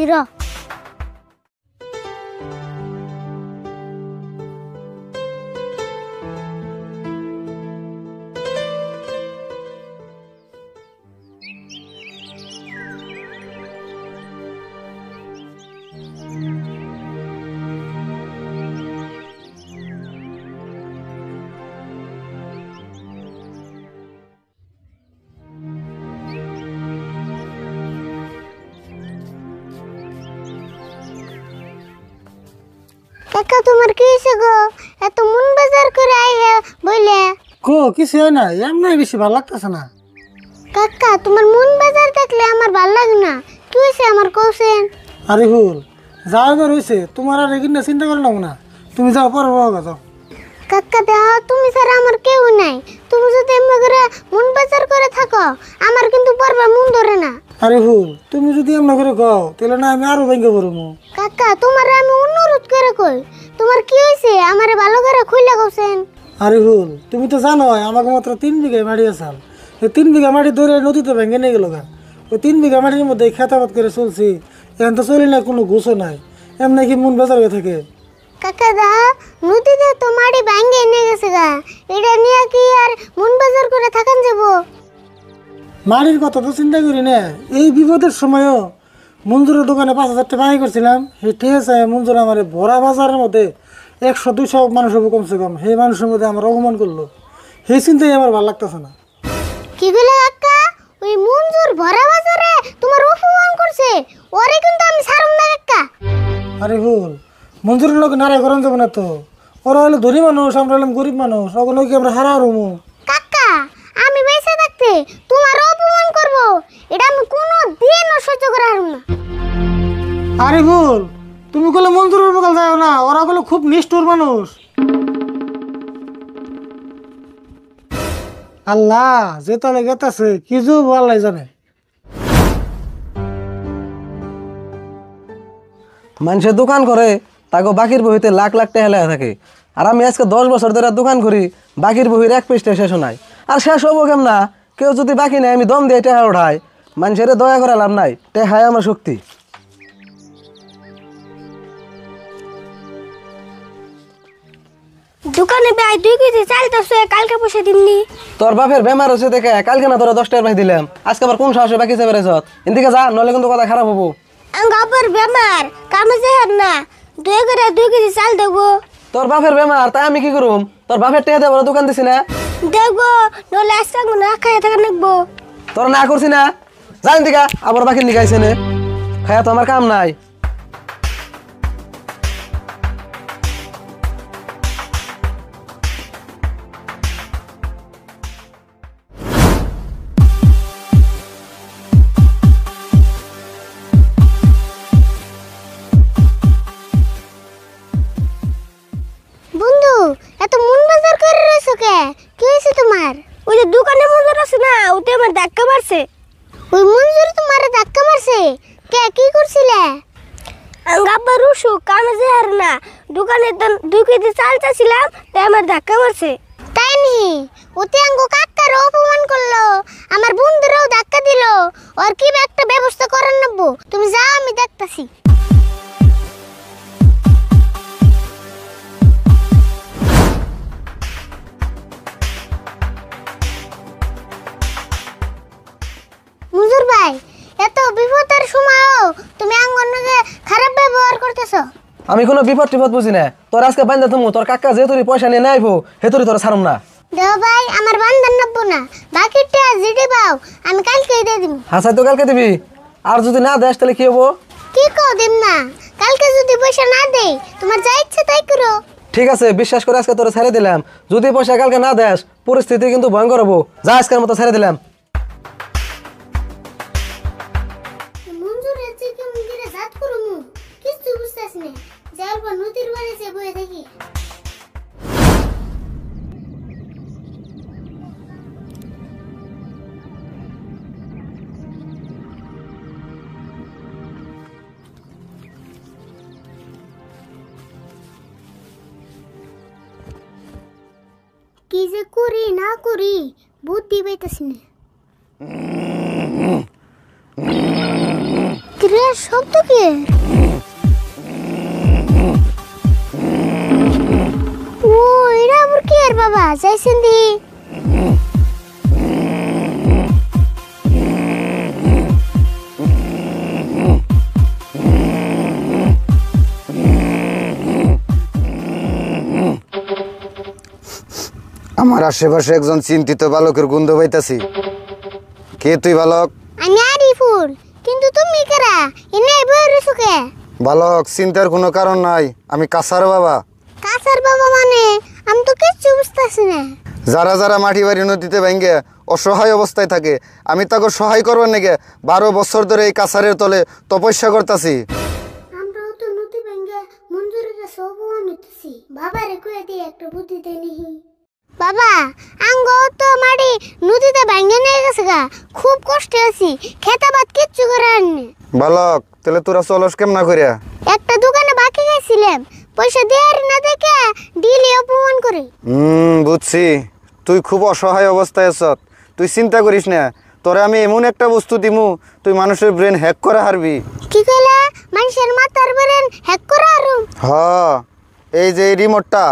আইতাছি র। কাকা তোমার কি হয়েছে গো? এত মন বাজার করে আইয়া বইলে কো কিছু হয় না, এমনি বেশি ভালো লাগতেছে না। কাকা তোমার মন বাজার দেখলে আমার ভাল লাগে না। কি হয়েছে আমার কৌছেন? আরে হুল যা এবার হয়েছে তোমার আর এগুলো চিন্তা করে নাও না, তুমি যাও পরে বাবা যাও। কাকা দেহ তুমি ছাড়া আমার কেউ নাই। তুমি যদি এমনি করে মন বাজার করে থাকো আমার কিন্তু পরবার মন ধরে না। আরে হুল তুমি যদি এমন করে কও তাহলে না আমি আরো ভেঙে পড়বো। কাকা তোমার আমি অনুরোধ করে কই, তোমার কি হয়েছে আমারে ভালো করে খুইলা কইছেন। আরে হুল তুমি তো জানো আমাকে মাত্র 3 বিঘা মাটি আসাল, এই 3 বিঘা মাটি ধরে নদীতে ভেঙে নিয়ে গেল গা। ওই 3 বিঘা মাটির মধ্যে খেতাবাদ করে চলছি, এখন তো চলি না, কোনো ঘুষও নাই, এমনি কি মন বাজার হয়ে থাকে। কাকা দা নদীতে তো মাটি ভাঙ্গে নিয়ে গেছে গা, এটা নিয়ে কি আর মন বাজার করে থাকান যাবো? মাটির কথা তো চিন্তা করি না, এই বিপদের সময়ও মঞ্জুরের দোকানে 5,000 টাকা বাই করছিলাম, সেই ঠিক আছে মঞ্জুর আমার ভরা বাজারের মধ্যে 100-200 মানুষ হবো কমসে কম, সেই মানুষের মধ্যে আমার অপমান করলো, সেই চিন্তাই আমার ভালো লাগতেছে না। কি বলে কাকা? ওই মঞ্জুর ভরা বাজারে তোমার অপমান করছে? ওরে কিন্তু আমি ছাড়ব না কাকা। আরে ভুল মঞ্জুরের লোক নারায় করেন যাবো না তো, ওরা হলো ধনী মানুষ, আমরা হলাম গরিব মানুষ, ওগুলো কি আমরা হারা রুমু? কাকা আমি বেঁচে থাকতে তোমার অপমান করব এটা আমি কোনো দিনও সহ্য করা হারব না। আরে ভুল তুমি বলে মঞ্জুরের বকাল যাও না, ওরা বলে খুব নিষ্ঠুর মানুষ। আল্লাহ যে তালে গেতাছে কি যে আল্লাহ জানে। মানুষের দোকান করে তাকে বাকির বহিতে লাখ লাখ টাকা লেখা থাকে, আর আমি আজকে 10 বছর ধরে দোকান করি, বাকির বহির এক পৃষ্ঠা শেষ নাই। আর শেষ হবো কেমন না? কেউ যদি বাকি নেই আমি দম দিয়ে টেহা ওঠাই, মানুষের দয়া করে লাভ নাই, টেহাই আমার শক্তি। দোকানে প্রায় 2 কেজি চাল তো কালকে পয়সা দিমনি। তোর বাপের বেমার হচ্ছে দেখে কালকে না তোরা 10 টাকা বাকি দিলাম, আজকে আবার কোন সাহসে বাকি চেপে রেছত? এদিকে যা, নলে কিন্তু কথা খারাপ হবো। আঙ্গাবার বেমার কামে যেহার না 2 কেজি চাল দেবো। তোর বাপের বেমার তাই আমি কি করুম? তোর বাপের টেহা দেবো দোকান দিছি না? দেখবো নলে আজকে না খাইয়া থাকা নাকবো। তোর না করছি না, জানি দিকা আবার বাকি লিখাইছে নে, খায়া তো আমার কাম নাই। বন্ধু এত মন বাজার করে রয়েছো কে? কি হয়েছে তোমার? ওই যে দোকানে মঞ্জুর আছে না, ওতে আমার ধাক্কা মারছে। ওই মঞ্জুর তোমারে ধাক্কা মারছে কে? কি করছিলে? আঙ্গাব্বা রুসু কামে যেহার না, দোকানে 2 কেজি চাল চাইছিলাম তাই আমার ধাক্কা মারছে। তাই নি? ওতে আঙ্গো কাকার অপমান করলো, আমার বন্ধুরাও ধাক্কা দিল। ওর কি একটা ব্যবস্থা করার নেবো, তুমি যাও আমি দেখতাছি। মঞ্জুর ভাই এত বিপদের সময়ও তুমি আঙ্গনকে খারাপ ব্যবহার করতেছো। আমি কোনো বিপদ টিপদ বুঝি না, তোর আজকে বান্ধা তুমি তোর কাকা যেহেতু পয়সা নিয়ে নাইবো হেতুরি তোর ছাড়ুম না। দেও ভাই আমার বান্ধান নেবো না, বাকিটা জিডি পাও আমি কালকেই দিয়ে দিব। হাসাই তো কালকে দিবি, আর যদি না দেস তাহলে কি হবো? কি কও দিম না? কালকে যদি পয়সা না দেই তোমার যা ইচ্ছা তাই করো। ঠিক আছে বিশ্বাস করে আজকে তোরা ছেড়ে দিলাম, যদি পয়সা কালকে না দেস পরিস্থিতি কিন্তু ভয়ঙ্কর হবো, যা আজকের মতো ছেড়ে দিলাম। মঞ্জুর আছে কি মন্দিরে জাত করমু কিছু বুঝতাছ না, যার পর নদীর বাড়িতে বয়ে থাকি। কি যে করি না করি বুদ্ধি পাইতাছি না। কিরে শব্দ কি? ও এরা আবার কি আর বাবা যাইছেন দি? আমার আশেপাশে একজন চিন্তিত বালকের গন্ধ পাইতাছি। কে তুই বালক? আমি আরিফুল, কিন্তু তুমি কারা? এনে বইরেছো কে? বালক, চিন্তার কোনো কারণ নাই, আমি কাসার বাবা। কাসার বাবা মানে? আমি তো কিচ্ছু বুঝতেছি না। যারা যারা মাটি বাড়ি নদীতে ভেঙ্গে অসহায় অবস্থায় থাকে, আমি তাকে সহায় করবার নাকি 12 বছর ধরে এই কাসারের তলে তপস্যা করতেছি। আমরাও তো নদী ভেঙ্গে মঞ্জুরের কাছে অপমান হইতেছি। বাবারে কয়ে দিয়ে একটা বুদ্ধি দেয় নিহি। বাবা, আঙ্গ তো মাটি নদীতে ভেঙ্গে নিয়ে গেছে গা, খুব কষ্টে আছি, খেতাবাদ কিচ্ছু করার নেই। বালক, তাহলে তোরা চলস কেমনা করিয়া? একটা দোকানে বাকি গেছিলাম, পয়সা দেওয়ার না দেখে ডিলি অপমান করে। বুঝছি, তুই খুব অসহায় অবস্থায় আছ। তুই চিন্তা করিস না, তোরে আমি এমন একটা বস্তু দিমু তুই মানুষের ব্রেন হ্যাক করা হারবি। কি কইলা? মানুষের মাথার ব্রেন হ্যাক করা আরো? হ, এই যে রিমোটটা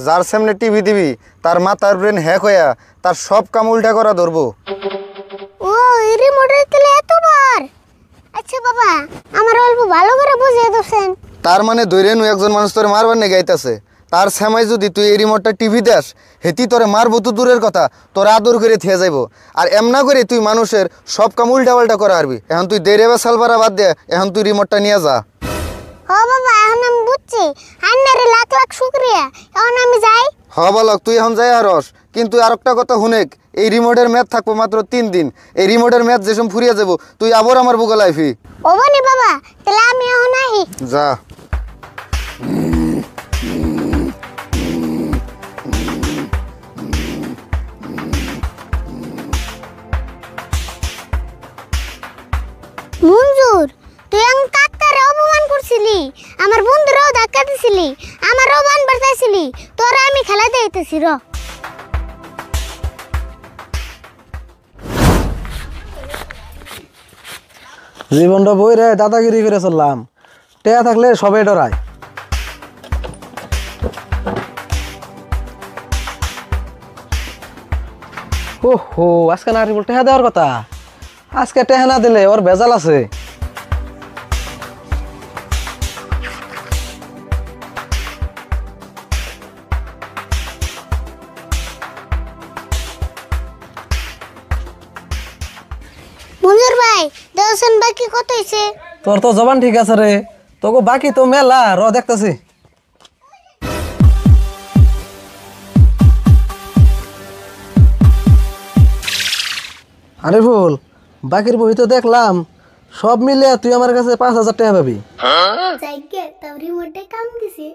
যার সামনে টিভি দিবি, তার মাথার ব্রেন হ্যাক হইয়া তার সব কাম উল্টা করা ধরবো। ও এই রিমোটের তেলে এতবার? আচ্ছা বাবা, আমার অল্প ভালো করে বুঝিয়ে দিছেন। তার মানে ধরে নু একজন মানুষ তোরে মারবার নেই গাইতাছে, তার সামাই যদি তুই এই রিমোটটা টিভি দেস, হেতি তোরে মারবো তো দূরের কথা, তোর আদর করে থিয়ে যাইব। আর এমনা করে তুই মানুষের সব কাম উল্টা পাল্টা করা হারবি। এখন তুই দেরে বা সালবারা বাদ দে, এখন তুই রিমোটটা নিয়ে যা। ও বাবা, এখন আমি বুঝছি, আন্নারে লাখ লাখ শুকরিয়া। এখন আমি যাই। হ বালক, তুই এখন যাই আরস, কিন্তু আর একটা কথা শুনেক, এই রিমোটের ম্যাচ থাকবো মাত্র 3 দিন। এই রিমোটের ম্যাচ যেসব ফুরিয়ে যাব, তুই আবার আমার বুকে লাইফি। ও বনি বাবা, তাহলে আমি এখন আহি। যা। মঞ্জুর, তুই আং কাকারে অপমান করছিলি, আমার বন্ধুরাও ধাক্কা দিছিলি, আমারও বান বাড়তাইছিলি, তোরা আমি খেলা দিতেছি র। জীবনটা বই রে দাদাগিরি করে চললাম, টেয়া থাকলে সবে ডরায়। ওহো, আজকে নারিবল টেহা দেওয়ার কথা, আজকে টেহা না দিলে ওর ভেজাল আছে। মঞ্জুর ভাই, দর্শন বাকি কত হইছে? তোর তো জবান ঠিক আছে রে, তোকে বাকি তো মেলা, র দেখতেছি। আরে ফুল, বাকির বই তো দেখলাম, সব মিলে তুই আমার কাছে 5,000 টাকা পাবি। যাইগে তাও রিমোটে কাম দিছে।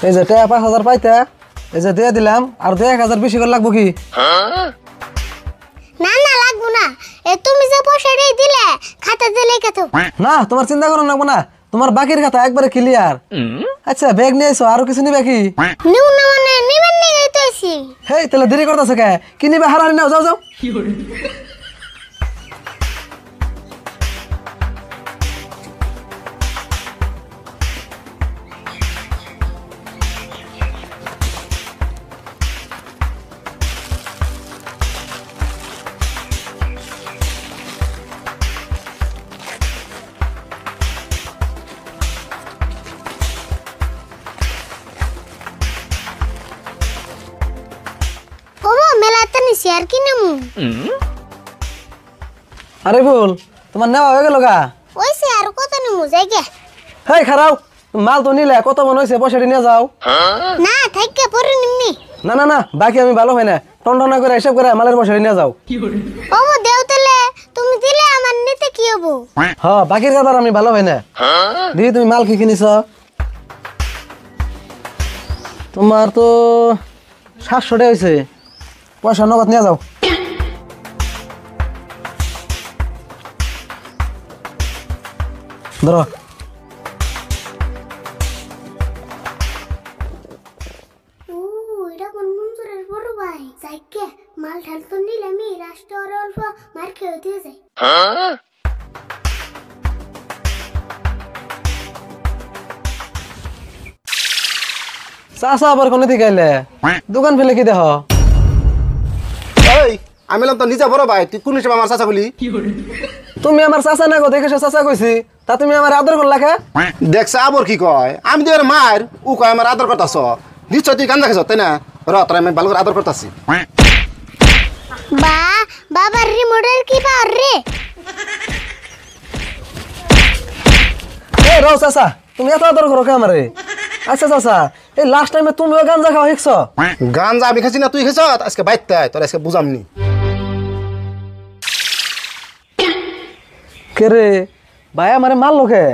এই যে টাকা 5,000 পাইতে, এই যে দিয়ে দিলাম, আর 1,000 বেশি করে লাগবো কি? না না, লাগবো না। এ তুমি যে পয়সাটা দিলে, খাতা দিলে কত? না, তোমার চিন্তা করো লাগবো না, তোমার বাকির কথা একবারে ক্লিয়ার। আচ্ছা, ব্যাগ নিয়ে এসো, আরো কিছু নিবে কি? নিউ না মানে নিবেন নি গাইতেছি। হেই, তাহলে দেরি করতেছে কে? কি নিবে? হারানি নাও, যাও যাও। ওমা মেলাতে নিছি আর কি নেমু? আরে ফুল, তোমার নেওয়া হয়ে গেল গা? ওইছে আর কত নেমু যাইগে? হেই খারাও, মাল তো নিলে, কত মন হয়েছে, পয়সাটি নিয়ে যাও। না থাইকে পরে নিমনি। না না না, বাকি আমি ভালো হয় না, টনটনা করে হিসাব করে মালের পয়সাটি নিয়ে যাও। ওমা দেও তেলে, তুমি দিলে আমার নিতে কি হবো? হ, বাকির কথা আমি ভালো হয় না। দিদি, তুমি মাল কি কিনিস? তোমার তো 700 টাকা হয়েছে, পয়সা নগদ নিয়ে যাও। ধরো। মাল ঢাল তো নিলে আমি রাষ্ট্র অল্প মার খেয়ে দিয়ে যাই। চাচা আবার কোনে থেকে আইলে দোকান ফেলে কি দেখ এই আমি তো নিজে বড় ভাই, তুই কোন হিসেবে আমার চাচা বলি? তুমি আমার চাচা না গো দেখে চাচা কইছি তা তুমি আমার আদর করলা কে দেখছে আবার কি কয়, আমি তো এর মার, ও কয় আমার আদর করতাছ। নিশ্চয় তুই কান দেখেছ তাই না? তোর আমি ভালো করে আদর করতাছি। বা বাবার রিমোটের কি পাওয়ার রে? এ রও চাচা তুমি এত আদর করো কে আমারে? আচ্ছা চাচা এই লাস্ট টাইমে তুমিও গাঞ্জা খাওয়া শিখছ? গাঞ্জা আমি খাইছি না তুই খাইছ? আজকে বাইতে আয়, তোর আজকে বুঝামনি। কে রে ভাই আমারে মারলো কে?